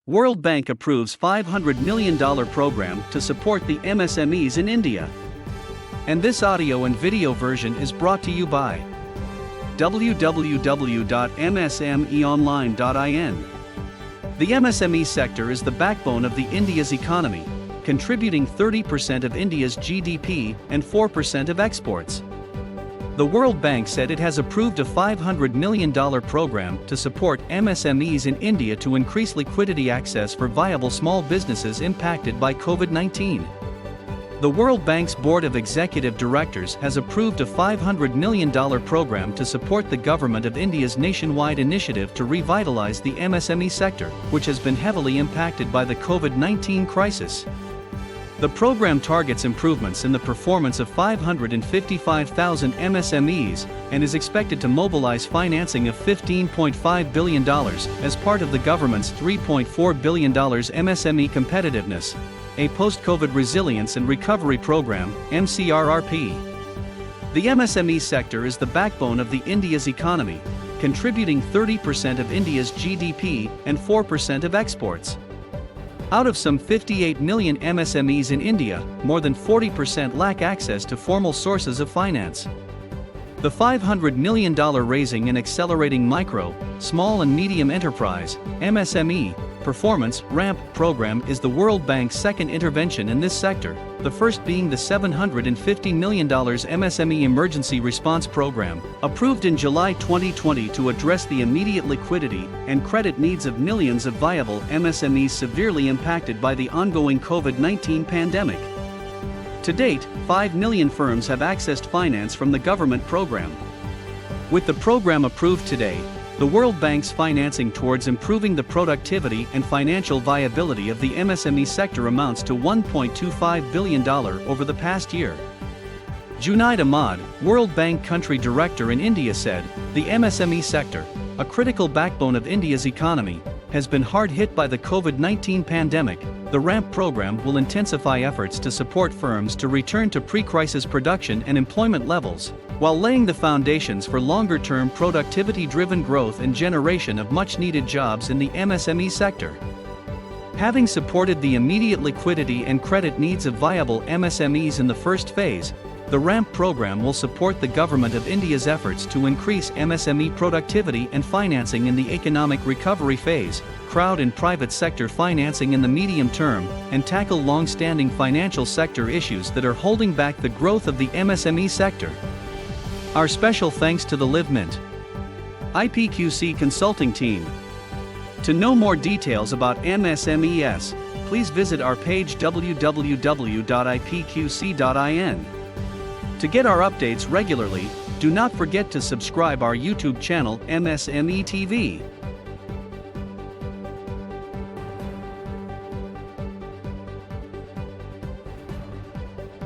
World Bank approves $500 million program to support the MSMEs in India. And this audio and video version is brought to you by www.msmeonline.in. The MSME sector is the backbone of the India's economy, contributing 30% of India's GDP and 4% of exports. The World Bank said it has approved a $500 million program to support MSMEs in India to increase liquidity access for viable small businesses impacted by COVID-19. The World Bank's Board of Executive Directors has approved a $500 million program to support the government of India's nationwide initiative to revitalize the MSME sector, which has been heavily impacted by the COVID-19 crisis. The program targets improvements in the performance of 555,000 MSMEs and is expected to mobilize financing of $15.5 billion as part of the government's $3.4 billion MSME Competitiveness, a Post-COVID Resilience and Recovery Program (MCRRP). The MSME sector is the backbone of the India's economy, contributing 30% of India's GDP and 4% of exports. Out of some 58 million MSMEs in India, more than 40% lack access to formal sources of finance. The $500 million Raising and Accelerating Micro, Small and Medium Enterprise (MSME) Performance (RAMP) program is the World Bank's second intervention in this sector, the first being the $750 million MSME Emergency Response Program, approved in July 2020 to address the immediate liquidity and credit needs of millions of viable MSMEs severely impacted by the ongoing COVID-19 pandemic. To date, 5 million firms have accessed finance from the government program. With the program approved today, the World Bank's financing towards improving the productivity and financial viability of the MSME sector amounts to $1.25 billion over the past year. Junaid Ahmad, World Bank Country Director in India said, "The MSME sector, a critical backbone of India's economy, has been hard hit by the COVID-19 pandemic. The RAMP program will intensify efforts to support firms to return to pre-crisis production and employment levels, while laying the foundations for longer-term productivity-driven growth and generation of much-needed jobs in the MSME sector." Having supported the immediate liquidity and credit needs of viable MSMEs in the first phase, the RAMP program will support the Government of India's efforts to increase MSME productivity and financing in the economic recovery phase, crowd and private sector financing in the medium term, and tackle long-standing financial sector issues that are holding back the growth of the MSME sector. Our special thanks to the Live Mint IPQC consulting team. To know more details about MSMEs, please visit our page www.ipqc.in. To get our updates regularly, do not forget to subscribe our YouTube channel MSME TV.